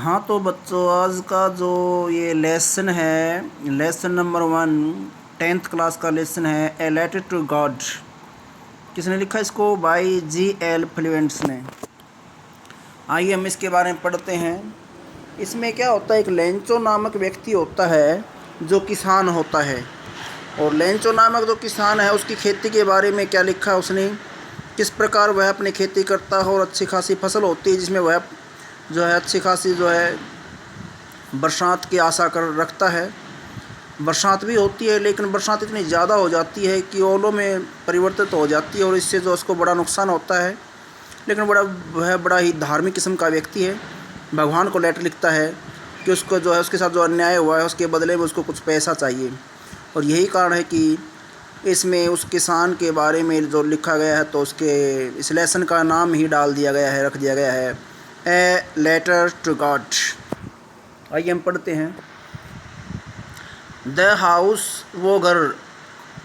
हाँ तो बच्चों, आज का जो ये लेसन है, लेसन नंबर 1, 10th क्लास का लेसन है, ए लेटर टू गॉड। किसने लिखा इसको? By G.L. फ्लुएंट्स ने। आइए हम इसके बारे में पढ़ते हैं। इसमें क्या होता है, एक लेंचो नामक व्यक्ति होता है जो किसान होता है, और लेंचो नामक जो किसान है उसकी खेती के बारे में क्या लिखा है उसने, किस प्रकार वह अपनी खेती करता है और अच्छी खासी फसल होती है जिसमें वह जो है अच्छी खासी जो है बरसात की आशा कर रखता है। बरसात भी होती है, लेकिन बरसात इतनी ज़्यादा हो जाती है कि ओलों में परिवर्तित हो जाती है और इससे जो उसको बड़ा नुकसान होता है। लेकिन वह बड़ा ही धार्मिक किस्म का व्यक्ति है। भगवान को लेटर लिखता है कि उसको जो है उसके साथ जो अन्याय हुआ है उसके बदले में उसको कुछ पैसा चाहिए, और यही कारण है कि इसमें उस किसान के बारे में जो लिखा गया है तो उसके इस लेसन का नाम ही डाल दिया गया है, रख दिया गया है, ए लेटर टू गॉड। आइए हम पढ़ते हैं। द हाउस, वो घर,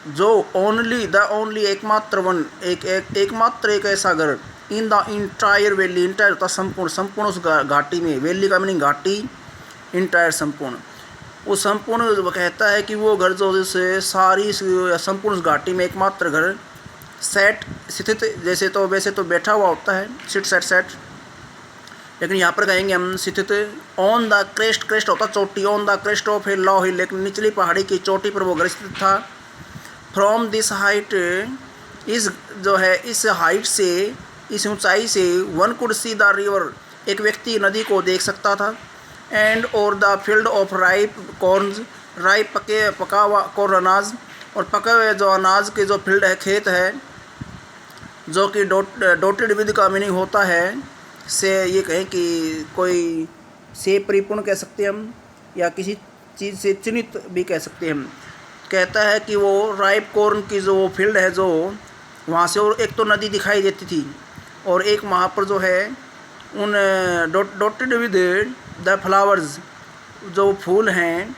जो ओनली एकमात्र वन, एकमात्र एक ऐसा घर, in the entire valley, entire होता संपूर्ण उस घाटी में, वैली का मीनिंग घाटी, इंटायर संपूर्ण, वो संपूर्ण वो कहता है कि वो घर जो जैसे सारी संपूर्ण उस घाटी में एकमात्र घर, सेट स्थित, जैसे तो वैसे तो बैठा हुआ होता है, सिट सेट, लेकिन यहाँ पर कहेंगे हम स्थित, ऑन द क्रेस्ट होता चोटी, on the crest of a low hill, लेकिन निचली पहाड़ी की चोटी पर वो घर स्थित था। फ्रॉम दिस हाइट, इस जो है इस हाइट से, इस ऊंचाई से, one could see the river, एक व्यक्ति नदी को देख सकता था। एंड और the field of ripe corns, ripe पका हुआ कॉर्न अनाज, और पके हुए जो अनाज के जो फील्ड है, खेत है, जो कि डॉटेड विद का मीनिंग होता है से, ये कहें कि कोई से परिपूर्ण कह सकते हैं हम, या किसी चीज़ से चिन्हित भी कह सकते हैं हम। कहता है कि वो राइप कॉर्न की जो फील्ड है, जो वहाँ से, और एक तो नदी दिखाई देती थी, और एक वहाँ पर जो है उन डॉटेड विद द फ्लावर्स, जो फूल हैं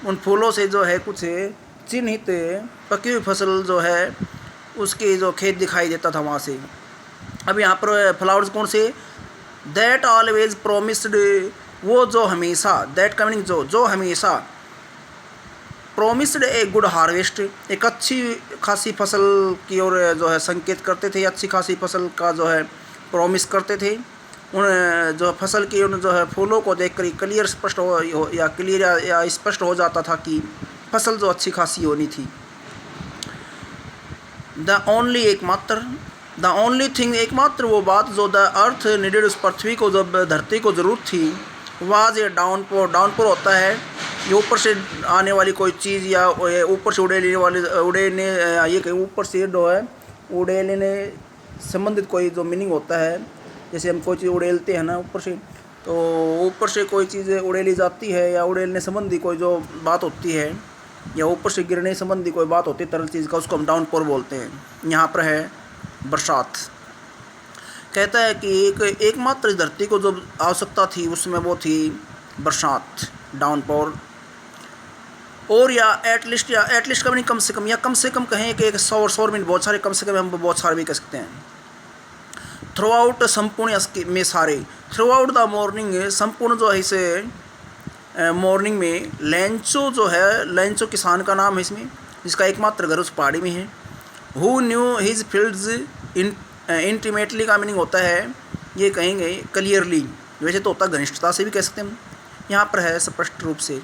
उन फूलों से जो है कुछ चिन्हित पकी हुई फसल जो है उसके जो खेत दिखाई देता था वहाँ से। अब यहाँ पर फ्लावर्स कौन से? दैट ऑलवेज प्रोमिस्ड, वो जो हमेशा, दैट का मीनिंग जो हमेशा, प्रोमिस्ड ए गुड हार्वेस्ट, एक अच्छी खासी फसल की ओर जो है संकेत करते थे, अच्छी खासी फसल का जो है प्रोमिस करते थे। उन जो फसल की उन जो है फूलों को देखकर क्लियर स्पष्ट हो या क्लियर या स्पष्ट हो जाता था कि फसल जो अच्छी खासी होनी थी। द ओनली, एकमात्र, द ओनली थिंग, एकमात्र वो बात जो द अर्थ नीडेड, उस पृथ्वी को, जब धरती को ज़रूरत थी, वाज ए डाउनपोर, डाउनपोर होता है ये ऊपर से आने वाली कोई चीज़, या ऊपर से उड़ेने ये कहीं ऊपर से जो है उड़ेलने संबंधित कोई जो मीनिंग होता है, जैसे हम कोई चीज़ उड़ेलते हैं ना ऊपर से, तो ऊपर से कोई चीज़ उड़ेली जाती है, या उड़ेलने संबंधी कोई जो बात होती है, या ऊपर से गिरने संबंधी कोई बात होती है तरल चीज़ का, उसको हम डाउनपोर बोलते हैं। यहाँ पर है बरसात। कहता है कि एकमात्र धरती को जो आवश्यकता थी उसमें वो थी बरसात, डाउनपोर, और या एटलीस्ट का भी नहीं, कम से कम, या कम से कम कहें कि एक 100 में बहुत सारे, कम से कम हम बहुत सारे भी कह सकते हैं। थ्रू आउट, संपूर्ण में सारे, थ्रू आउट द मॉर्निंग, संपूर्ण जो है इसे मॉर्निंग में, लेंचो जो है, लेंचो किसान का नाम है इसमें, जिसका एकमात्र घर उस पहाड़ी में है। Who knew his fields intimately का मीनिंग होता है, ये कहेंगे क्लियरली, वैसे तो होता घनिष्ठता से भी कह सकते हैं हम, यहाँ पर है स्पष्ट रूप से।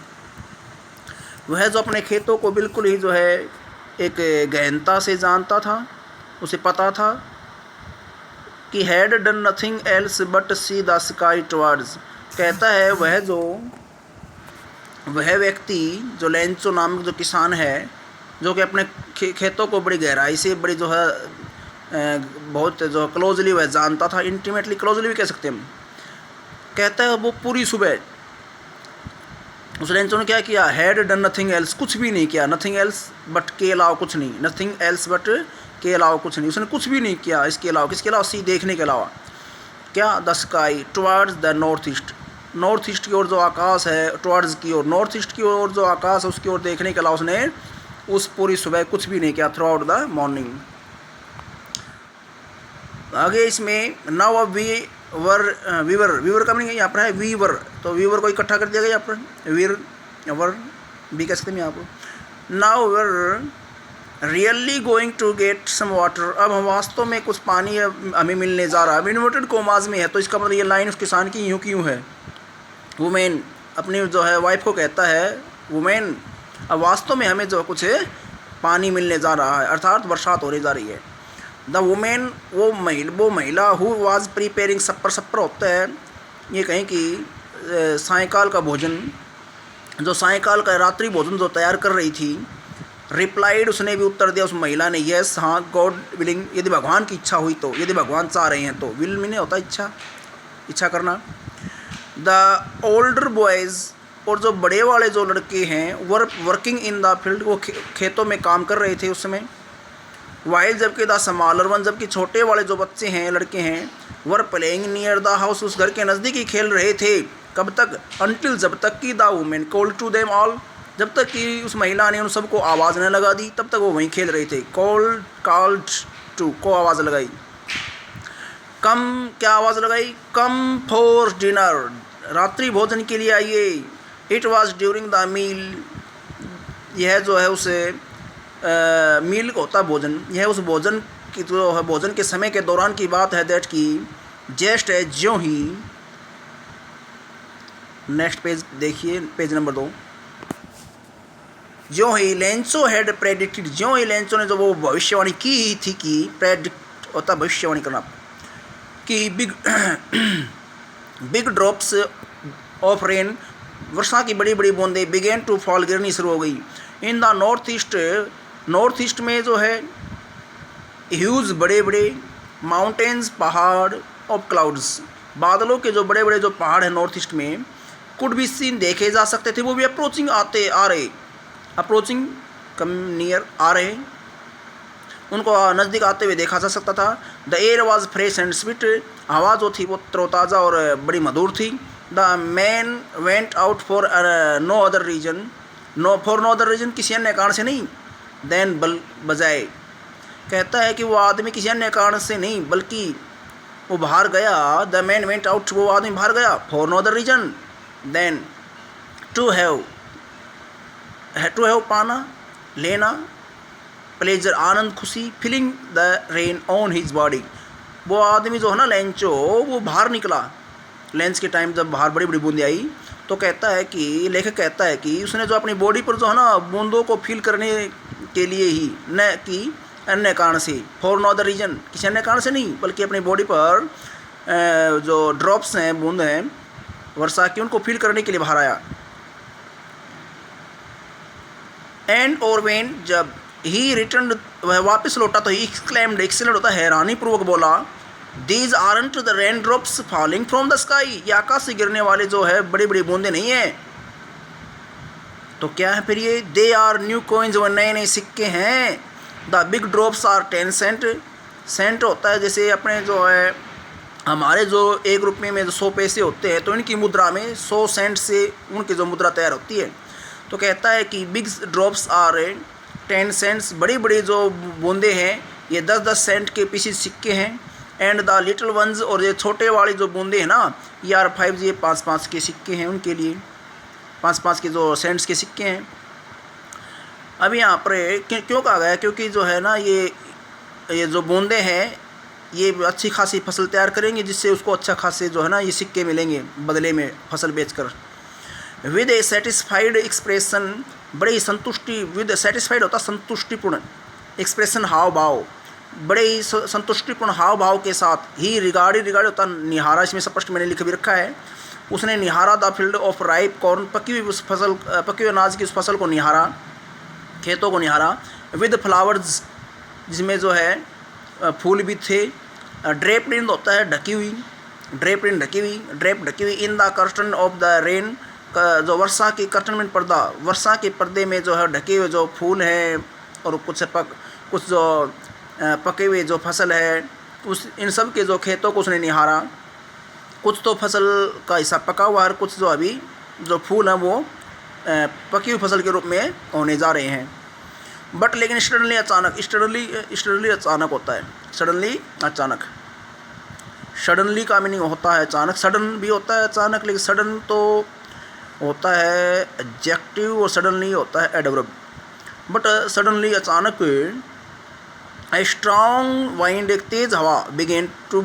वह जो अपने खेतों को बिल्कुल ही जो है एक गहनता से जानता था, उसे पता था कि had done nothing else but see the sky towards. कहता है वह व्यक्ति जो लेंचो नामक जो किसान है, जो कि अपने खेतों को बड़ी गहराई से, बड़ी जो है बहुत जो क्लोजली वह जानता था, इंटीमेटली, क्लोजली भी कह सकते हैं हम। कहता है वो पूरी सुबह उस लेंचो ने क्या किया, हैड डन नथिंग एल्स, कुछ भी नहीं किया, नथिंग एल्स बट के अलावा कुछ नहीं, नथिंग एल्स बट के अलावा कुछ नहीं, उसने कुछ भी नहीं किया इसके अलावा, किसके अलावा? सी, देखने के अलावा। क्या? The sky towards the north east, north east की ओर जो आकाश है, टुवर्ड्स की ओर, नॉर्थ ईस्ट की ओर जो आकाश है उसकी ओर देखने के अलावा उसने उस पूरी सुबह कुछ भी नहीं किया, थ्रू आउट द मॉर्निंग। आगे इसमें नाउ अब वी वीवर का मीनिंग यहाँ पर है वीवर, तो वीवर को इकट्ठा कर दिया गया यहाँ पर, वीर वर भी कह सकते हैं यहाँ पर। Now we're really going to get some water, अब हम वास्तव में कुछ पानी हमें मिलने जा रहा है। इन्वर्टेड कोमाज में है, तो इसका मतलब ये लाइन उस किसान की यूँ की यूँ है। वुमेन अपनी जो है वाइफ को कहता है, वुमेन अब वास्तव में हमें जो कुछ पानी मिलने जा रहा है, अर्थात बरसात होने जा रही है। द वुमेन वो महिला who was preparing super, super होता है ये कहें कि सायंकाल का भोजन, जो सायंकाल का रात्रि भोजन जो तैयार कर रही थी। रिप्लाइड उसने भी उत्तर दिया उस महिला ने, यस हाँ, गॉड विलिंग, यदि भगवान की इच्छा हुई तो, यदि भगवान चाह रहे हैं तो। विल में नहीं होता इच्छा, इच्छा करना। द ओल्डर बॉयज़ और जो बड़े वाले जो लड़के हैं वर्किंग इन द फील्ड, वो खेतों में काम कर रहे थे उस समय। वाइल जबकि द स्मॉलर वन, जबकि छोटे वाले जो बच्चे हैं लड़के हैं, were playing near the house, उस घर के नज़दीक ही खेल रहे थे। कब तक? अनटिल, जब तक कि the women called to them all, जब तक कि उस महिला ने उन सबको आवाज़ न लगा दी, तब तक वो वहीं खेल रहे थे। कॉल्ड टू, को आवाज़ लगाई। कम, क्या आवाज़ लगाई? कम फॉर डिनर, रात्रि भोजन के लिए आइए। It was during the meal, यह जो है उसे मील होता भोजन, यह उस भोजन की जो है भोजन के समय के दौरान की बात है। दैट की जस्ट है ज्यों ही, नेक्स्ट पेज देखिए, पेज नंबर 2। ज्यों ही लेंसो हैड प्रेडिक्टेड, ज्यों ही लेंसो ने जो वो भविष्यवाणी की ही थी, कि प्रेडिक्ट होता भविष्यवाणी करना, कि बिग ड्रॉप्स ऑफ रेन, वर्षा की बड़ी बड़ी बूंदें बिगेन टू फॉल, गिरनी शुरू हो गई। इन द नॉर्थ ईस्ट में जो है ह्यूज, बड़े बड़े माउंटेन्स, पहाड़, ऑफ क्लाउड्स, बादलों के जो बड़े बड़े जो पहाड़ हैं नॉर्थ ईस्ट में, कुड बी सीन, देखे जा सकते थे, वो भी अप्रोचिंग आ रहे, अप्रोचिंग कम नियर आ रहे, उनको नज़दीक आते हुए देखा जा सकता था। The air was fresh and sweet, हवा जो थी वो तरोताज़ा और बड़ी मधुर थी। The man went out for no other reason, no other reason, किसी अन्य कारण से नहीं। देन बजाय, कहता है कि वो आदमी किसी अन्य कारण से नहीं, बल्कि वो बाहर गया। द मैन वेंट आउट, वो आदमी बाहर गया, for no other reason. Than to have पाना, लेना, प्लेजर, आनंद, खुशी, feeling the rain on his body, वो आदमी जो है ना लेंचो, वो बाहर निकला लंच के टाइम, जब बाहर बड़ी बड़ी बूंदें आई, तो कहता है कि लेखक कहता है कि उसने जो अपनी बॉडी पर जो है ना बूंदों को फील करने के लिए ही, न कि अन्य कारण से, फॉर नो अदर रीजन, किसी अन्य कारण से नहीं, बल्कि अपनी बॉडी पर जो ड्रॉप्स हैं, बूंद हैं वर्षा की, उनको फील करने के लिए बाहर आया। एंड और वेन, जब ही रिटर्न, वह वापस लौटा, तो ही एक्सक्लेम्ड, एक्सीलेंट होता है हैरानी पूर्वक बोला, these aren't the rain drops falling from the sky, ये आकाश से गिरने वाले जो है बड़ी बड़ी बूंदे नहीं है, तो क्या है फिर ये? दे आर न्यू कॉइन्स, वो नए नए सिक्के हैं। The big drops are 10 cent, cent होता है जैसे अपने जो है हमारे जो ₹1 में जो 100 पैसे होते हैं, तो इनकी मुद्रा में 100 सेंट से उनकी जो मुद्रा तैयार होती है। तो कहता है कि बिग ड्रॉप्स आर 10 सेंट्स, बड़ी बड़ी जो बूंदे हैं ये 10-10 सेंट के पीछे सिक्के हैं। एंड द लिटिल वंस, और ये छोटे वाली जो बूंदे हैं ना, ये आर 5, ये 5-5 के सिक्के हैं, उनके लिए 5-5 के जो सेंट्स के सिक्के हैं। अब यहाँ पर क्यों कहा गया? क्योंकि जो है ना ये जो बूंदे हैं ये अच्छी खासी फसल तैयार करेंगे, जिससे उसको अच्छा खासे जो है ना ये सिक्के मिलेंगे बदले में फसल बेचकर। विद ए सेटिस्फाइड एक्सप्रेशन, बड़ी संतुष्टि, विद सेटिस्फाइड होता संतुष्टिपूर्ण, एक्सप्रेशन हाव भाव, बड़े ही संतुष्टिपूर्ण हाव भाव के साथ ही, रिगार्ड होता निहारा, इसमें स्पष्ट मैंने लिख भी रखा है, उसने निहारा the field of ripe corn, पकी हुई उस फसल, पकी हुई अनाज की उस फसल को निहारा, खेतों को निहारा। विद फ्लावर्स, जिसमें जो है फूल भी थे। ड्रेप्ड इन होता है ढकी हुई, ड्रेप्ड इन ढकी हुई, ड्रेप ढकी हुई। In the curtain of the rain, जो वर्षा की कर्टन में पर्दा, वर्षा के पर्दे में जो है ढके हुए जो फूल हैं और कुछ जो पके हुए जो फसल है, उस इन सब के जो खेतों को उसने निहारा। कुछ तो फसल का हिस्सा पका हुआ है, कुछ जो अभी जो फूल हैं वो पकी हुई फसल के रूप में होने जा रहे हैं। बट लेकिन सडनली अचानक, सडनली अचानक होता है, सडनली अचानक। सडनली का मीनिंग होता है अचानक, सडन भी होता है अचानक, लेकिन सडन तो होता है एडजेक्टिव और सडनली होता है एडवर्ब। बट सडनली अचानक ए स्ट्रॉन्ग वाइंड, एक तेज हवा बिगेन टू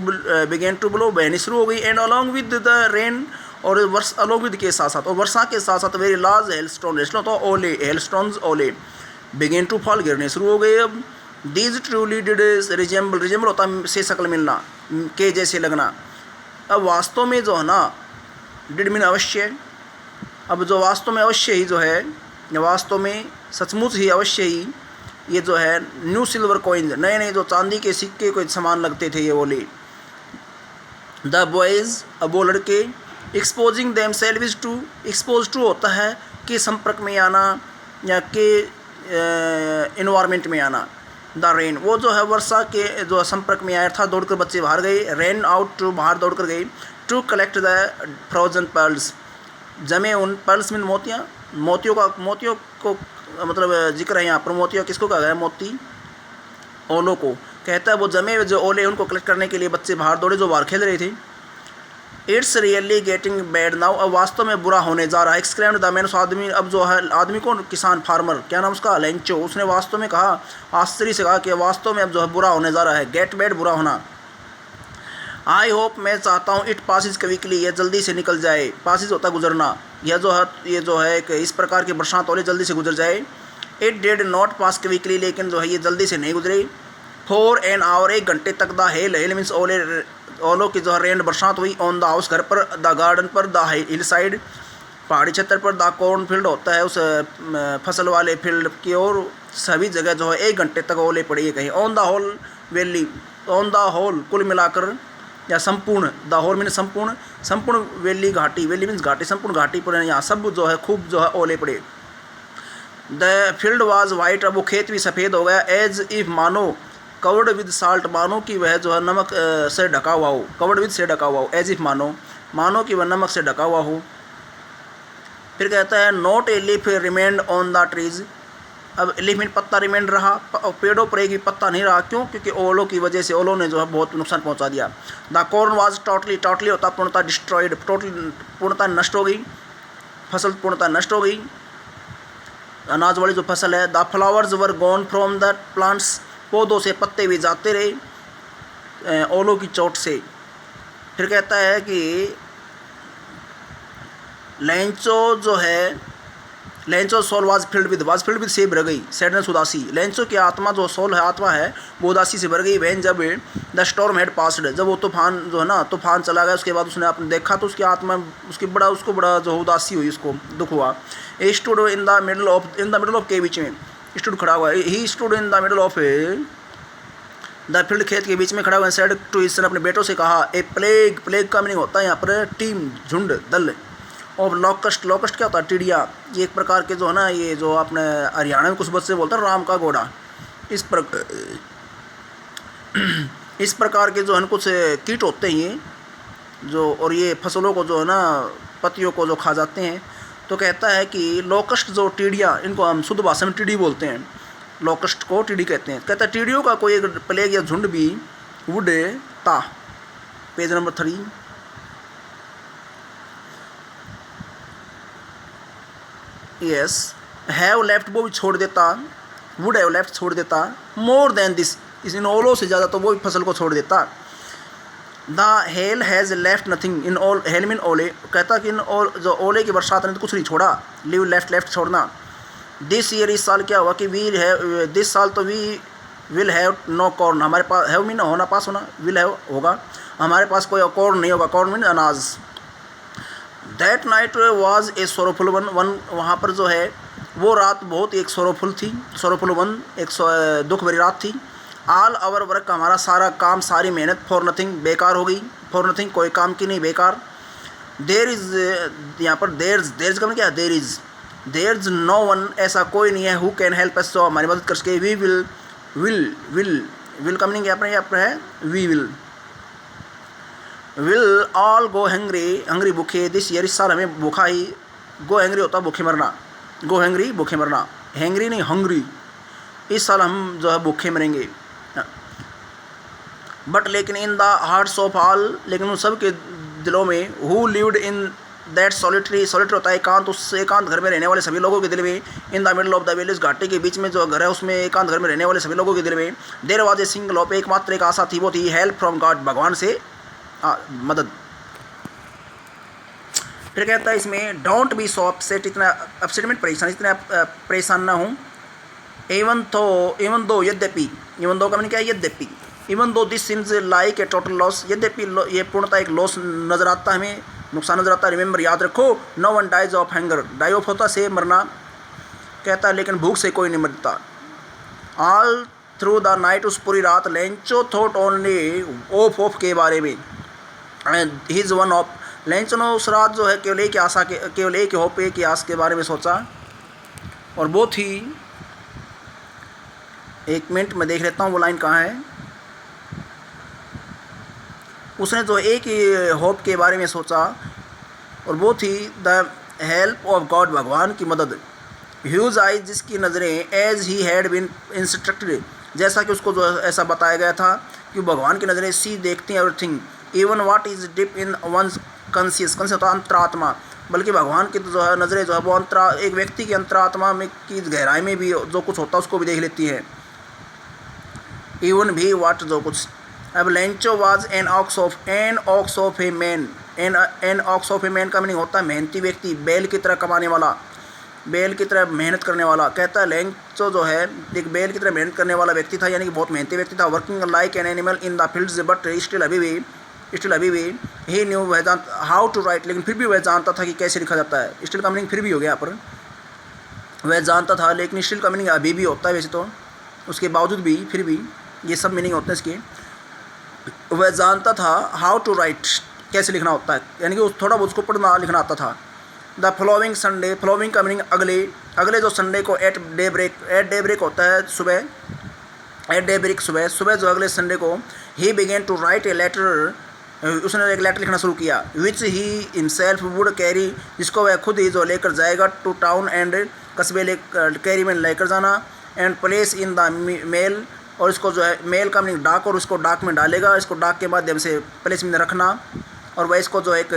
ब्लो, बहनी शुरू हो गई। And along with the rain, और अलॉन्ग विद के साथ साथ, और वर्षा के साथ साथ वेरी लार्ज हेलस्टोन, तो ओले, हेलस्टोन्स ओले बिगेन टू फॉल, गिरने शुरू हो गए। अब दीज ट्रूली डिड रिजेंबल होता है से शक्ल मिलना, के जैसे लगना। अब वास्तव में जो है ना, डिड मीन अवश्य, अब जो वास्तव में अवश्य ही जो है, वास्तव में सचमुच ही अवश्य ही ये जो है न्यू सिल्वर कॉइन्स, नए नए जो चांदी के सिक्के को समान लगते थे ये बोले। द बॉयज़, अब वो लड़के, exposing themselves to, expose to होता है कि संपर्क में आना या के इन्वायरमेंट में आना। द रेन, वो जो है वर्षा के जो संपर्क में आया था, दौड़कर बच्चे बाहर गए। रेन आउट टू, बाहर दौड़कर गए। To collect the frozen pearls, जमे उन, पर्ल्स मीन मोतियाँ, मोतियों को मतलब जिक्र है यहाँ पर। मोतियों किसको कहा गया? मोती, ओलों को कहता है। वो जमे जो ओले उनको कलेक्ट करने के लिए बच्चे बाहर दौड़े जो बाहर खेल रहे थे। It's really getting bad now, अब वास्तव में बुरा होने जा रहा है। एक्सक्लेम्ड द मैन, उस आदमी, अब जो है आदमी को, किसान, फार्मर, क्या नाम उसका? लेंचो, उसने वास्तव में कहा, आश्चर्य से कहा कि वास्तव में अब जो है बुरा होने जा रहा है। गेट बैड, बुरा होना। आई होप, मैं चाहता हूँ, इट पासिस क्विकली, यह जल्दी से निकल जाए। पासिस होता है गुजरना, यह जो है एक इस प्रकार की बरसात ओले जल्दी से गुजर जाए। It did not pass quickly, लेकिन जो है ये जल्दी से नहीं गुजरी। फॉर एन आवर, 1 घंटे तक। द हेल मीन्स ओले, ओलों की जो है रेन, बरसात हुई। ऑन द हाउस, घर पर। द गार्डन पर। द हिल साइड, पहाड़ी छतर पर। द कॉर्न फील्ड होता है उस फसल वाले फील्ड की ओर। सभी जगह जो है 1 घंटे तक ओले पड़ी है कहीं। On the whole valley, on the whole, कुल मिलाकर या संपूर्ण, द होल मीन संपूर्ण, संपूर्ण वैली, घाटी, वैली मीन्स घाटी, संपूर्ण घाटी पर यहाँ सब जो है खूब जो है ओले पड़े। द फील्ड वाज वाइट, अब वो खेत भी सफ़ेद हो गया। एज इफ, मानो। कवर्ड विद साल्ट, मानो कि वह जो है नमक से ढका हुआ हो। कवर्ड विद से ढका हुआ हो। एज इफ, मानो कि वह नमक से ढका हुआ हो। फिर कहता है not a leaf remained on the trees, अब लीफ मीन पत्ता, रिमेंड रहा, पेड़ों पर एक भी पत्ता नहीं रहा। क्यों? क्योंकि ओलों की वजह से, ओलों ने जो है बहुत नुकसान पहुंचा दिया। The corn was totally, totally होता पूर्णतः, डिस्ट्रॉयड, टोटली पूर्णतः नष्ट हो गई, फसल पूर्णतः नष्ट हो गई, अनाज वाली जो फसल है। The flowers were gone from the plants, पौधों से पत्ते भी जाते रहे ओलों की चोट से। फिर कहता है कि लेंचो जो है, Lencho soul was filled with से भर गई। सैडनेस, उदासी। लेंचो की आत्मा जो सोल है, आत्मा है, वो उदासी से भर गई। वैन, जब द स्टॉर्म हैड पास्ड, जब वो तूफान जो है ना, तूफान चला गया, उसके बाद उसने आपने देखा तो उसकी आत्मा, उसको बड़ा जो उदासी हुई, उसको दुख हुआ। A stood in the middle of, के बीच में स्टूड खड़ा हुआ है। He stood in the middle of the field, खेत के बीच में खड़ा हुआ है। सेड टू हिज सन, अपने बेटों से कहा। ए प्लेग, प्लेग का मीनिंग होता है यहाँ पर टीम, झुंड, दल। और लॉकस्ट, लॉकस्ट क्या होता है? टिड्डिया। ये एक प्रकार के जो है ना, ये जो आपने हरियाणा में कुछ बच्चे बोलते हैं राम का घोड़ा, इस प्रकार के जो है कुछ कीट होते हैं ये जो, और ये फसलों को जो है ना, पत्तियों को जो खा जाते हैं। तो कहता है कि लोकस्ट जो टिड्डियाँ, इनको हम शुद्ध भाषा में टिड्डी बोलते हैं, लोकस्ट को टिड्डी कहते हैं। कहता है टिड्डियों का कोई एक प्लेग या झुंड भी वुड ता, page number 3। Yes, have left, वो भी छोड़ देता, वुड हैव लेफ्ट छोड़ देता। मोर देन दिस, इन ओलों से ज़्यादा तो वो भी फसल को छोड़ देता। The hell has left nothing in all, hello mean ओले, कहता कि इन जो ओले की बरसात ने तो कुछ नहीं छोड़ा। लिव, लेफ्ट छोड़ना। दिस ईयर, इस साल क्या हुआ कि वी है, दिस साल तो we will have no corn, हमारे पास, हैव मीन होना, पास होना, विल हैव होगा, हमारे पास कोई कॉर्न नहीं होगा। कॉर्न मीन अनाज। That night was a sorrowful one, वहाँ पर जो है वो रात बहुत एक सोरोफुल थी, सोरोफुल वन, एक दुख भरी रात थी। ऑल आवर वर्क, हमारा सारा काम, सारी मेहनत, फॉर नथिंग, बेकार हो गई। फॉर नथिंग, कोई काम की नहीं, बेकार। देर इज़, यहाँ पर देर का मतलब क्या है? देर इज़ नो वन, ऐसा कोई नहीं है, हु कैन हेल्प अस, जो हमारी मदद कर सके। वी विल का मीनिंग यहाँ पर है we will all go hungry भूखे। दिस ईयर, इस साल हमें भूखा ही, गो हैंग्री होता है भूखे मरना, गो हैंग्री भूखे मरना, हैंग्री नहीं हंग्री, इस साल हम जो है भूखे मरेंगे। बट लेकिन in the hearts of all, लेकिन उन सब के दिलों में, who lived in that solitary, solitary होता है एकांत, उस एकांत घर में रहने वाले सभी लोगों के दिल में, इन the middle of the village, घाटी के बीच में जो घर है उसमें एकांत घर में रहने वाले सभी लोगों के दिल में, there was a single hope, एकमात्र एक आशा थी, वो थी हेल्प फ्रॉम गॉड, भगवान से मदद। फिर कहता है इसमें डोंट बी सो अपसेट, इतना अपसेट में परेशान, इतना परेशान ना हूँ, इवन दो यद्यपि, इवन दो का मैंने क्या है यद्यपि, even though this seems like a total loss, यद्यपि ये पूर्णतः एक लॉस नजर आता है हमें, नुकसान नजर आता है। रिमेंबर, याद रखो, no one dies of hunger, die of होता से मरना, कहता है लेकिन भूख से कोई नहीं मरता। ऑल थ्रू द नाइट, उस पूरी रात, लेंचो थॉट ओनली ऑफ के बारे में, and his one of, Lencho ने उस रात जो है केवल एक आशा के, केवल एक होप, एक आस के बारे में सोचा, और वो थी, एक मिनट में देख लेता हूँ वो लाइन कहाँ है, उसने जो एक ही होप के बारे में सोचा और वो थी द हेल्प ऑफ गॉड, भगवान की मदद। ह्यूज आइज, जिसकी नज़रें, as he had been instructed, जैसा कि उसको जो ऐसा बताया गया था कि भगवान की नज़रें सी देखती हैं everything, even what is deep in one's conscious, कौन से होता है अंतरात्मा, बल्कि भगवान की जो है नज़रें जो है वो एक व्यक्ति की अंतरात्मा में की गहराई में भी जो कुछ होता है उसको भी देख लेती है, इवन भी वाट जो कुछ। अब Lencho was an ox of a man, an ox of a man का मीनिंग होता है मेहनती व्यक्ति, बैल की तरह कमाने वाला, बैल की तरह मेहनत करने वाला। कहता है लेंचो जो है एक बैल की तरह मेहनत करने वाला व्यक्ति था, यानी कि बहुत मेहनती व्यक्ति था। Working like an animal in the fields, but still अभी भी ही न्यू, वह जानता हाउ टू राइट, लेकिन फिर भी वह जानता था कि कैसे लिखा जाता है। स्टिल का मीनिंग फिर भी हो गया यहाँ पर, वह जानता था, लेकिन स्टिल का मीनिंग अभी भी होता है वैसे तो, उसके बावजूद भी, फिर भी, ये सब मीनिंग होते हैं इसके। वह जानता था हाउ टू राइट, कैसे लिखना होता है, यानी कि थोड़ा बहुत उसको पढ़ना लिखना आता था। द फॉलोइंग संडे, फॉलोइंग का मीनिंग अगले जो संडे को, एट डे ब्रेक होता है सुबह, एट डे ब्रेक सुबह जो अगले संडे को, he began to write a letter, उसने एक लेटर लिखना शुरू किया, which he himself would carry, जिसको वह खुद ही जो लेकर जाएगा, टू टाउन एंड, कस्बे कैरी में लेकर जाना, and place in the mail, और इसको जो है मेल का मीनिंग डाक, और उसको डाक में डालेगा, इसको डाक के माध्यम से प्लेस में रखना, और वह इसको जो एक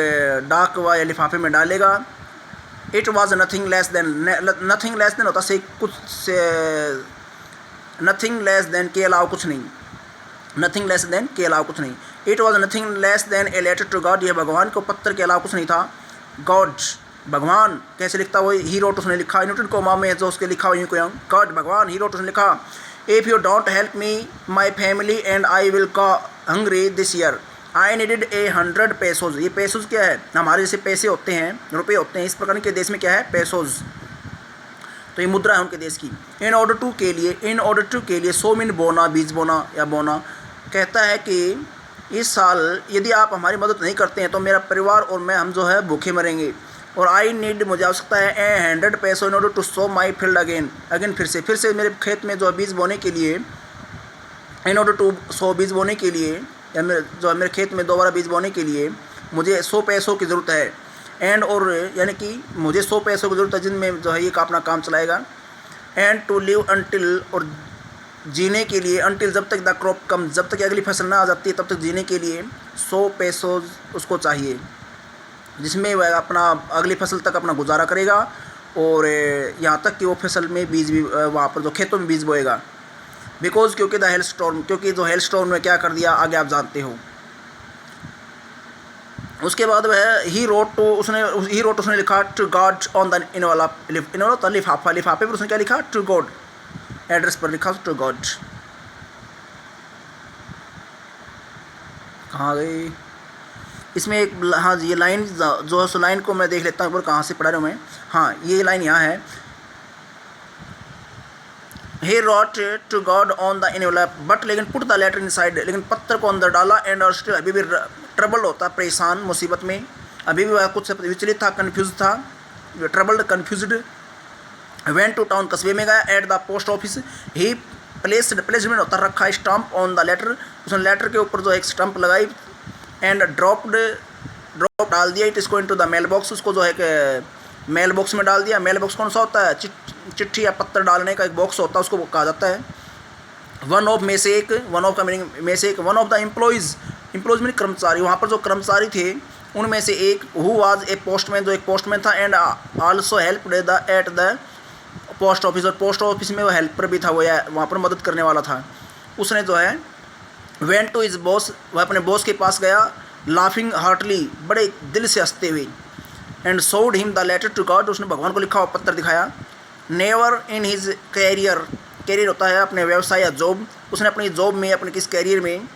डाक व लिफाफे में डालेगा। It was nothing less then होता से कुछ से, नथिंग लेस देन के अलावा कुछ नहीं, नथिंग लेस देन के अलावा कुछ नहीं। It was nothing less than a letter to God, यह भगवान को पत्र के अलावा कुछ नहीं था। गॉड, भगवान कैसे लिखता वो, ही रोट उसने लिखा, यूनिटेड कोमा में जो उसके लिखा हुआ यूँ गॉड, भगवान, ही रोट उसने लिखा, if you don't help me my family and I will go hungry this year, I needed 100 पेसोज। ये पेसोज क्या है, हमारे जैसे पैसे होते हैं, रुपए होते हैं, इस प्रकार के देश में क्या है पेसोज, तो ये मुद्रा है उनके देश की। इन ऑर्डर टू के लिए, सो मीन बोना, बीज बोना या बोना। कहता है कि इस साल यदि आप हमारी मदद नहीं करते हैं तो मेरा परिवार और मैं, हम जो है भूखे मरेंगे। और आई नीड, मुझे आवश्यकता है 100 पैसों in order to sow my field again, फिर से मेरे खेत में जो बीज बोने के लिए, इन ऑर्डर टू सो, बीज बोने के लिए, या मेरे खेत में दोबारा बीज बोने के लिए मुझे 100 पैसों की ज़रूरत है। एंड, और यानी कि मुझे 100 पैसों की ज़रूरत है जिनमें जो है ये अपना काम चलाएगा। एंड टू लिव अंटिल, और जीने के लिए, अंटिल जब तक द क्रॉप कम, जब तक अगली फसल ना आ जाती है तब तक जीने के लिए 100 पैसों उसको चाहिए, जिसमें वह अपना अगली फसल तक अपना गुजारा करेगा, और यहाँ तक कि वो फसल में बीज भी वहाँ पर जो खेतों में बीज बोएगा। बिकॉज, क्योंकि द हेल स्टॉर्म, क्योंकि जो हेल स्टॉर्म ने क्या कर दिया आगे आप जानते हो। उसके बाद वह ही रोट उसने लिखा to God on the envelope, लिफाफे पर उसने क्या लिखा, टू गॉड, एड्रेस पर लिखा टू गॉड। कहाँ गई इसमें एक, हाँ ये लाइन जो है उस लाइन को मैं देख लेता हूँ, कहाँ से पढ़ा रहा हूँ मैं। हाँ, ये लाइन यहाँ है, he wrote to God on the envelope but, लेकिन put the letter inside, लेकिन पत्र को अंदर डाला, and और still अभी भी ट्रबल होता, परेशान, मुसीबत में, अभी भी वह कुछ विचलित था, कन्फ्यूज था, troubled, confused. Went to town, कस्बे में गया। At the post office he placement होता, रखा स्टम्प ऑन द लेटर, उसने लेटर के ऊपर जो एक स्टम्प लगाई। एंड ड्रॉप डाल दिया इट इसको इनटू द मेल बॉक्स, उसको जो है मेल बॉक्स में डाल दिया। मेल बॉक्स कौन सा होता है, चिट्ठी या पत्र डालने का एक बॉक्स होता है, उसको कहा जाता है। वन ऑफ में से एक, वन ऑफ का मीनिंग में से एक, one of the employees, employees mean कर्मचारी, वहाँ पर जो कर्मचारी थे उनमें से एक, हु वाज ए पोस्टमैन, जो एक पोस्टमैन था, and also help the eight the post office, और पोस्ट ऑफिस में वो हेल्पर भी था, वो या वहाँ पर मदद करने वाला था। उसने जो है वेंट टू इज बॉस, वह अपने बॉस के पास गया, लाफिंग हार्टली, बड़े दिल से हंसते हुए, and showed him the letter to God, उसने भगवान को लिखा हुआ पत्र दिखाया। Never in his career, career होता है अपने व्यवसाय या जॉब, उसने अपनी जॉब में, अपने किस कैरियर में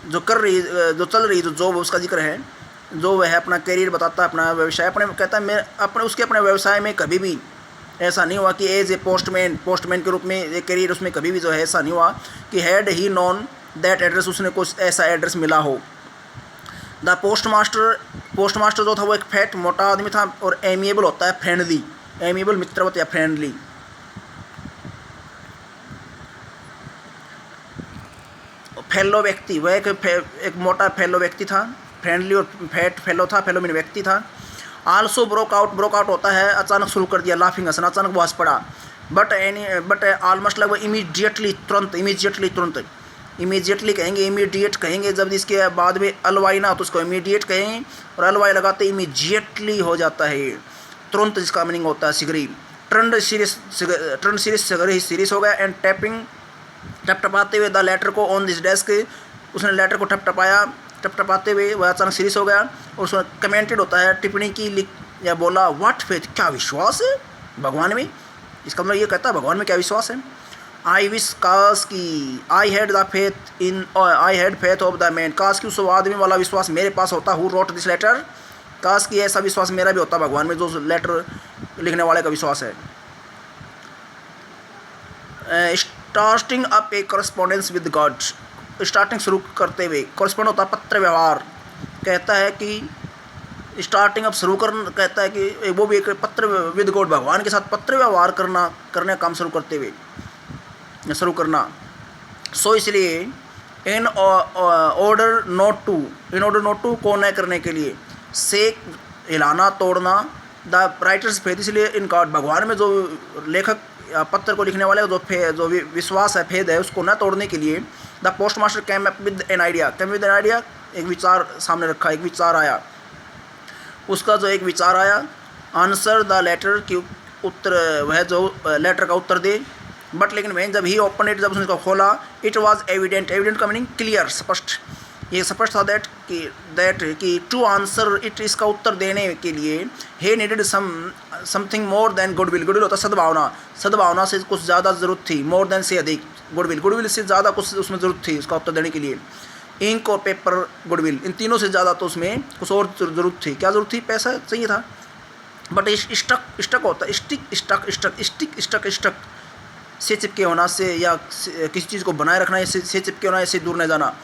जो कर रही, जो चल रही जो जॉब उसका जिक्र है, जो वह अपना कैरियर बताता है, अपना व्यवसाय, अपने कहता है मैं अपने व्यवसाय में कभी भी ऐसा नहीं हुआ कि एज ए पोस्टमैन, पोस्टमैन के रूप में एक कैरियर उसमें कभी भी जो है ऐसा नहीं हुआ कि had he non that address, उसने कुछ ऐसा एड्रेस मिला हो। द पोस्टमास्टर, पोस्टमास्टर जो था वो एक फैट मोटा आदमी था, और एमिएबल होता है फ्रेंडली, एमिएबल मित्रवत या फ्रेंडली। फेलो व्यक्ति, वह एक मोटा फेलो व्यक्ति था, फ्रेंडली और फैट फेलो था, फेलो मीन व्यक्ति था। आल्सो ब्रोक आउट होता है अचानक शुरू कर दिया, लाफिंग हंसना, अचानक वो हंस पड़ा। बट ऑलमोस्ट लगभग इमीडिएटली, तुरंत, इमीडिएटली कहेंगे, इमीडिएट कहेंगे जब इसके बाद में अलवाई ना तो उसको इमीडिएट कहें, और अलवाई लगाते इमीडिएटली हो जाता है, तुरंत इसका मीनिंग होता है शीघ्र ही। ट्रेंड सीरीज सीरीज हो गया। एंड टैपिंग, टपटपाते हुए द लेटर को ऑन दिस डेस्क, उसने लेटर को टपटपाते हुए वह अचानक सीरियस हो गया, और उसने कमेंटेड होता है टिप्पणी की, लिख या बोला, व्हाट फेथ, क्या विश्वास है भगवान में, इसका मतलब ये कहता है भगवान में क्या विश्वास है। आई विश, काश की, I had faith of the man, काश की उस आदमी वाला विश्वास मेरे पास होता, हु रोट दिस लेटर, काश की ऐसा विश्वास मेरा भी होता भगवान में, जो लेटर लिखने वाले का विश्वास है। Starting up A correspondence with God, starting शुरू करते हुए, करस्पॉन्ड होता है पत्र व्यवहार, कहता है कि स्टार्टिंग अप शुरू कर, कहता है कि वो भी एक पत्र विद गॉड, भगवान के साथ पत्र व्यवहार करने का काम शुरू करते हुए, शुरू करना। सो इसलिए इन ऑर्डर नॉट टू को न करने के लिए, से हिलाना तोड़ना, द राइटर्स फेथ, इसलिए इनका भगवान में जो लेखक पत्र को लिखने वाले जो विश्वास है, फेद है, उसको न तोड़ने के लिए the postmaster came with an idea, एक विचार सामने रखा, एक विचार आया, उसका जो एक विचार आया, आंसर द लेटर की उत्तर, वह जो लेटर का उत्तर दे। बट लेकिन वहीं जब ही ओपन इट, जब उसने इसको खोला, इट वाज एविडेंट, एविडेंट का मीनिंग क्लियर, स्पष्ट, ये स्पष्ट था दैट कि टू आंसर इट, इसका उत्तर देने के लिए, he needed something more than goodwill, goodwill होता सद्भावना, सद्भावना से कुछ ज़्यादा ज़रूरत थी, मोर देन से अधिक, गुडविल से ज़्यादा कुछ उसमें ज़रूरत थी उसका उत्तर देने के लिए। इंक और पेपर, गुडविल, इन तीनों से ज़्यादा तो उसमें कुछ और ज़रूरत थी। क्या ज़रूरत थी? पैसा चाहिए था। बट स्टक होता है, स्टक से चिपके होना से, या किसी चीज़ को बनाए रखना, से चिपके होना, इससे दूर न जाना।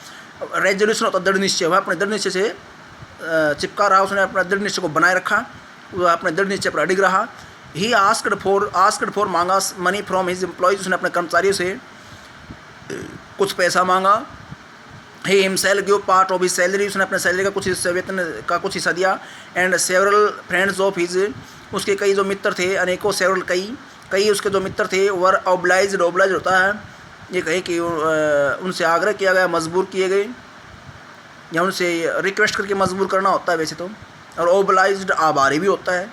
रेजोल्यूशन होता है दृढ़ निश्चय, वह अपने दृढ़ निश्चय से चिपका रहा, उसने अपना दृढ़ निश्चय को बनाए रखा, वह अपने दृढ़ निश्चय पर अडिग रहा। ही आस्क्ड फॉर मांगा मनी फ्रॉम हिज एम्प्लॉयज, उसने अपने कर्मचारियों से कुछ पैसा मांगा। He himself give part of his salary, उसने अपने सैलरी का कुछ हिस्सा, वेतन का कुछ हिस्सा दिया। And several friends of his, उसके कई जो मित्र थे, अनेकों, सेवरल कई उसके जो मित्र थे, वर ऑब्लाइज्ड होता है ये कहे कि उनसे आग्रह किया गया, मजबूर किए गए, या उनसे रिक्वेस्ट करके मजबूर करना होता है वैसे तो, और ओबलाइज्ड आभारी भी होता है।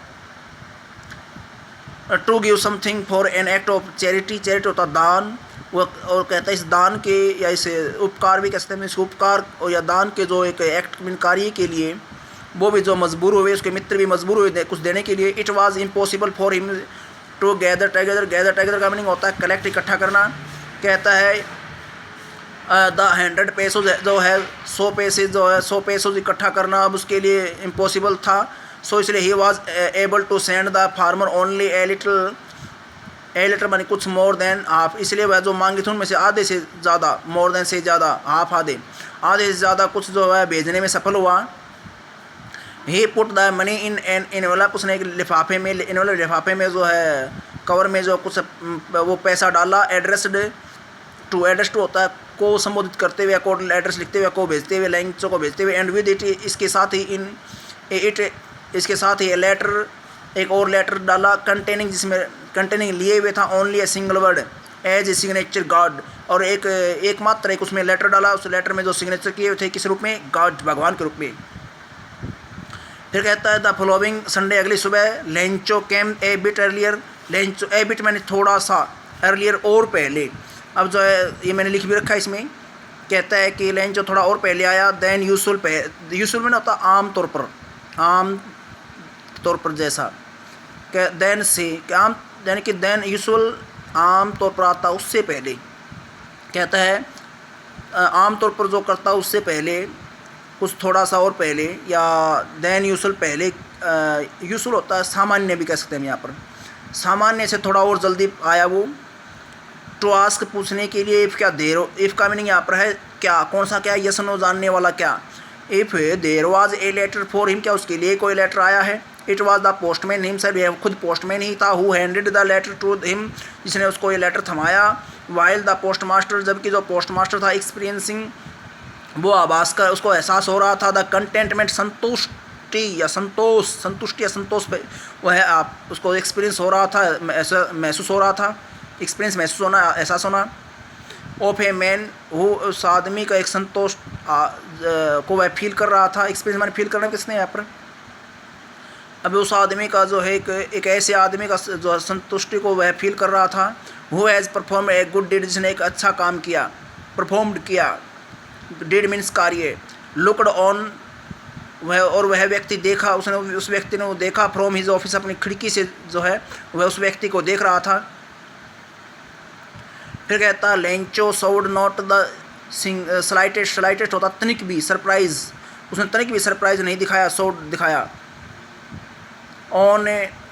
To give something for an act of charity, charity होता दान, और कहता है इस दान के, या इसे उपकार भी कहते हैं, इस उपकार और या दान के जो एक एक्ट कार्य के लिए वो भी जो मजबूर हुए, उसके मित्र भी मजबूर हुए कुछ देने के लिए। It was impossible for him to gather together का मीनिंग होता है कलेक्ट, इकट्ठा करना। कहता है द 100 पैसोज जो है 100 पैसे जो है 100 पैसोज इकट्ठा करना अब उसके लिए इम्पॉसिबल था। सो इसलिए he was able to send the farmer only a little money कुछ मोर देन हाफ, इसलिए वह जो मांगे थे उनमें से आधे से ज़्यादा, मोर देन से ज़्यादा, हाफ आधे से ज़्यादा कुछ जो है भेजने में सफल हुआ। He put the money in an envelope, उसने एक लिफाफे में, इनवेलप लिफाफे में जो है कवर में जो कुछ वो पैसा डाला। एड्रेस्ड टू होता है को संबोधित करते हुए, कोड एड्रेस लिखते हुए, को भेजते हुए, लैंग्वेज को भेजते हुए। एंड विद इट, इसके साथ ही लेटर, एक और लेटर डाला कंटेनिंग, जिसमें कंटेनिंग लिए हुए था only a single word, as a signature God, और एकमात्र एक उसमें लेटर डाला, उस लेटर में जो सिग्नेचर किए थे किस रूप में, गॉड, भगवान के रूप में। फिर कहता है द फॉलोइंग संडे, अगली सुबह, लेंचो केम ए बिट अर्लियर, लेंचो ए बिट मैंने थोड़ा सा, अर्लियर और पहले, अब जो है ये मैंने लिख भी रखा है इसमें, कहता है कि लेंचो थोड़ा और पहले आया, देन यूजुअल, यूजुअल में ना होता आम तौर पर जैसा, देन से आम, यानी कि देन यूजुअल आम तौर पर आता उससे पहले, कहता है आम तौर पर जो करता उससे पहले, कुछ थोड़ा सा और पहले, या देन यूजुअल पहले, यूजुअल होता है सामान्य भी कह सकते हैं हम यहाँ पर, सामान्य से थोड़ा और जल्दी आया वो, टू आस्क पूछने के लिए, इफ़ क्या देर, इफ़ का मीनिंग यहाँ पर है क्या, कौन सा क्या, यस नो जानने वाला क्या, if there was a letter for him, क्या उसके लिए कोई लेटर आया है, it was the postman himself, यह खुद पोस्टमैन ही था, who handed the letter to him, जिसने उसको ये लेटर थमाया, वाइल द पोस्ट मास्टर, जबकि जो पोस्ट मास्टर था, एक्सपीरियंसिंग, वो आवास का उसको एहसास हो रहा था, द कंटेंटमेंट, संतुष्टि या संतोष पे वह आप उसको एक्सपीरियंस हो रहा था, महसूस हो रहा था, एक्सपीरियंस महसूस होना, एहसास होना, ऑफ ए मैन, वो उस आदमी का एक संतोष को वह फील कर रहा था, एक्सपीरियंस मैंने फील करना किसने यहाँ पर, अब उस आदमी का जो है एक ऐसे आदमी का जो संतुष्टि को वह फील कर रहा था, who has perform a good deed, जिसने एक अच्छा काम किया, परफॉर्म्ड किया, डीड मीन्स कार्य, लुकड ऑन, वह व्यक्ति देखा, उसने उस व्यक्ति ने वो देखा, फ्रॉम हिज ऑफिस, अपनी खिड़की से जो है वह उस व्यक्ति को देख रहा था। फिर कहता लेंचो सोड नॉट द स्लाइटेस्ट होता तनिक भी सरप्राइज, उसने तनिक भी सरप्राइज नहीं दिखाया, सोड दिखाया, ऑन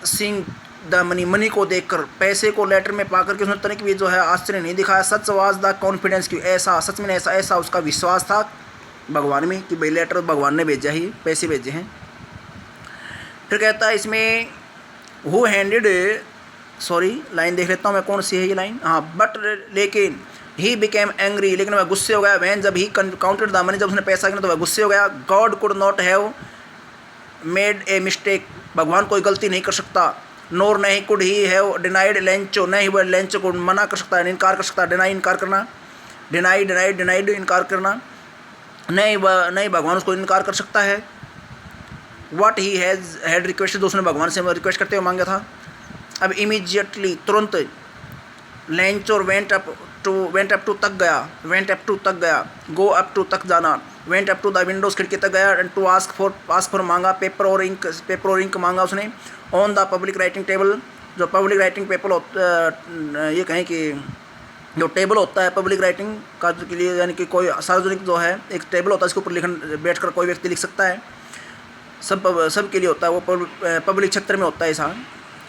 सिंग द मनी को देखकर, पैसे को लेटर में पाकर के उसने तनिक भी जो है आश्चर्य नहीं दिखाया, सच वाज द कॉन्फिडेंस, की ऐसा सच में ऐसा उसका विश्वास था भगवान में कि भाई लेटर भगवान ने भेजा ही, पैसे भेजे हैं। फिर कहता है इसमें हु हैंडेड, सॉरी लाइन देख लेता हूँ मैं कौन सी है ये लाइन, हाँ, बट लेकिन ही बिकेम एंग्री, लेकिन वह गुस्से हो गया, वैन जब ही काउंटेड द मनी, जब उसने पैसा गिना तो वह गुस्से हो गया, God could not have made a mistake, भगवान कोई गलती नहीं कर सकता, नोर नहीं could he have denied Lencho, नहीं वह लेंचो को मना कर सकता है, इनकार कर सकता है, डिनाई इनकार करना, डिनाइड इनकार करना, नहीं भगवान उसको इनकार कर सकता है, व्हाट ही हैड रिक्वेस्टेड, उसने भगवान से रिक्वेस्ट करते हुए मांगा था। अब इमीजिएटली तुरंत लेंचो वेंट अप टू तक गया, गो अप टू तक जाना, went up to the windows, खिड़की तक गया, एंड टू आस्क फॉर मांगा, पेपर और इंक मांगा उसने, on the public writing table, जो पब्लिक राइटिंग पेपर ये कहें कि जो टेबल होता है पब्लिक राइटिंग का के लिए, यानी कि कोई सार्वजनिक जो है एक टेबल होता है, इसके ऊपर बैठकर कोई व्यक्ति लिख सकता है, सब के लिए होता है, वो पब्लिक क्षेत्र में होता है ऐसा,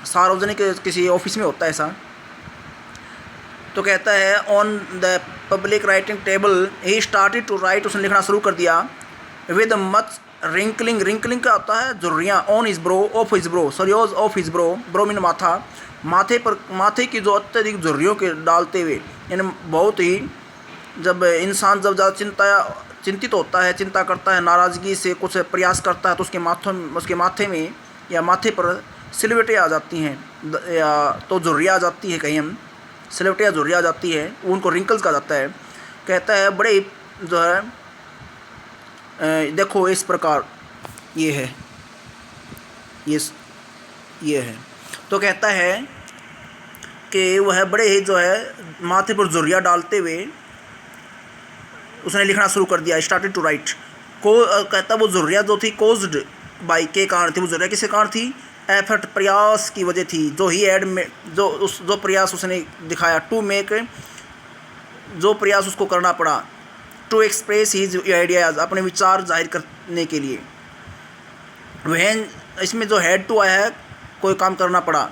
सार्वजनिक किसी ऑफिस में होता है ऐसा। तो कहता है on the public writing table he started to write, उसने लिखना शुरू कर दिया, विद मच रिंकलिंग का होता है झुर्रियाँ, on his bro, of his bro, sorry of his bro mean माथा, माथे की जो अत्यधिक झुर्रियों के डालते हुए, यानी बहुत ही, जब इंसान जब ज़्यादा चिंतित होता है, चिंता करता है, नाराज़गी से कुछ प्रयास करता है, तो उसके माथे में या माथे पर सिलवटें आ जाती हैं, या तो झुर्रियाँ आ जाती है, कहीं हम सिलवटें या झुर्रियाँ आ जाती है, उनको रिंकल्स कहा जाता है। कहता है बड़े जो है देखो इस प्रकार ये है, ये है, तो कहता है कि वह बड़े ही जो है माथे पर झुर्रियाँ डालते हुए उसने लिखना शुरू कर दिया, स्टार्टेड टू राइट, कहता वो झुर्रियाँ जो थी कोज्ड बाई के कारण थी, वो झुर्रियाँ किसके कारण थी, एफर्ट प्रयास की वजह थी, जो ही एड में जो प्रयास उसने दिखाया, टू मेक, जो प्रयास उसको करना पड़ा, टू एक्सप्रेस हिज आइडियाज़, अपने विचार जाहिर करने के लिए, वह इसमें जो हैड टू आया है, कोई काम करना पड़ा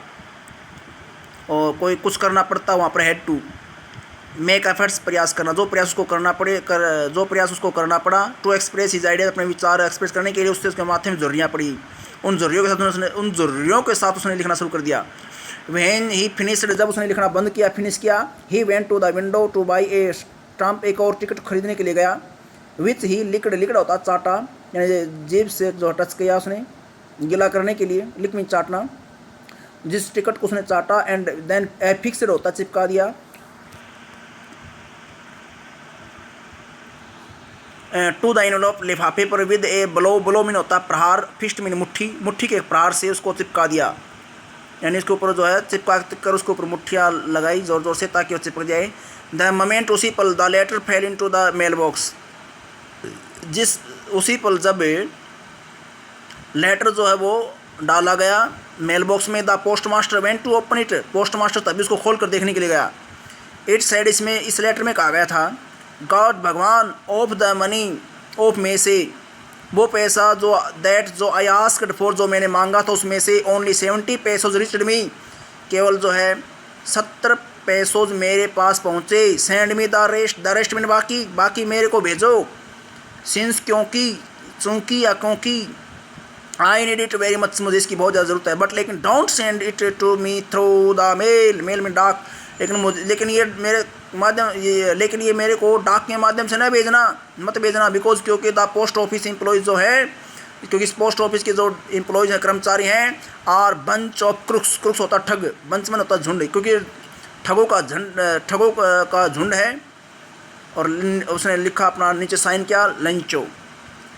और कोई कुछ करना पड़ता, वहाँ पर हैड टू, मेक एफर्ट्स प्रयास करना, जो प्रयास उसको करना पड़ा, टू एक्सप्रेस हिज आइडियाज़, अपने विचार एक्सप्रेस करने के लिए, उसके माथे में झुर्रियाँ पड़ी, उन झुर्रियों के साथ उसने लिखना शुरू कर दिया। वैन ही फिनिश्ड, जब उसने लिखना बंद किया, फिनिश किया, he went to the window to buy a stamp, एक और टिकट खरीदने के लिए गया, विच ही लिक्ड होता चाटा, यानी जेब से जो टच किया उसने, गिला करने के लिए, लिक में चाटना, जिस टिकट को उसने चाटा, एंड देन फिक्सड होता चिपका दिया, टू द एनवेलप, लिफाफे पर with a blow, blow mean होता है प्रहार, फिस्ट मीन मुट्ठी, मुट्ठी के प्रहार से उसको चिपका दिया, यानी इसके ऊपर जो है चिपका कर उसके ऊपर मुट्ठियाँ लगाई ज़ोर ज़ोर से ताकि वो चिपक जाए। द मोमेंट, उसी पल, the letter fell into the mail box, जिस उसी पल जब लेटर जो है वो डाला गया मेल बॉक्स में, the post master went to open it, post master तभी उसको खोल कर देखने के लिए गया। इट साइड, इसमें इस लेटर में कहा गया था, गॉड भगवान, ऑफ द मनी, ऑफ में से, वो पैसा जो दैट जो आई आस्क्ड फॉर, जो मैंने मांगा था उसमें से, ओनली 70 पैसोज रिच्ड मी, केवल जो है 70 पैसोज मेरे पास पहुँचे। Send me the rest mean बाकी, बाकी मेरे को भेजो। सिंस, क्योंकि, चूँकि या क्योंकि, I need it very much, मुझे इसकी बहुत ज़्यादा ज़रूरत है, बट लेकिन don't send it to me through the mail, mail में डाक, लेकिन ये मेरे माध्यम, ये लेकिन ये मेरे को डाक के माध्यम से न भेजना, मत भेजना, बिकॉज क्योंकि द पोस्ट ऑफिस एम्प्लॉयज़ जो है, क्योंकि इस पोस्ट ऑफिस के जो एम्प्लॉयज़ हैं, कर्मचारी हैं, are bunch of crooks, crooks होता ठग, बंच में होता झुंड, क्योंकि ठगों का झुंड है। और उसने लिखा अपना नीचे साइन किया लंचो,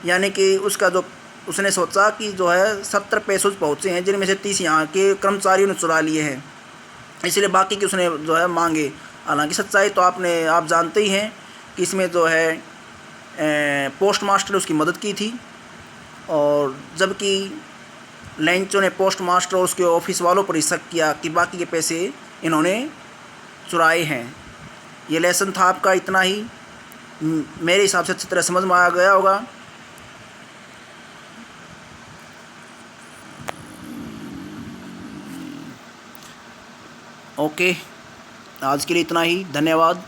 यानी कि उसका जो उसने सोचा कि जो है 70 पैसोज पहुँचे हैं, जिनमें से 30 यहाँ के कर्मचारियों ने चुरा लिए हैं, इसलिए बाकी की उसने जो है मांगे। हालांकि सच्चाई तो आप जानते ही हैं कि इसमें जो है पोस्ट मास्टर ने उसकी मदद की थी, और जबकि लैंचो ने पोस्ट मास्टर और उसके ऑफिस वालों पर ही शक किया कि बाकी के पैसे इन्होंने चुराए हैं। ये लेसन था आपका, इतना ही, मेरे हिसाब से अच्छी तरह समझ में आ गया होगा। ओके, आज के लिए इतना ही, धन्यवाद।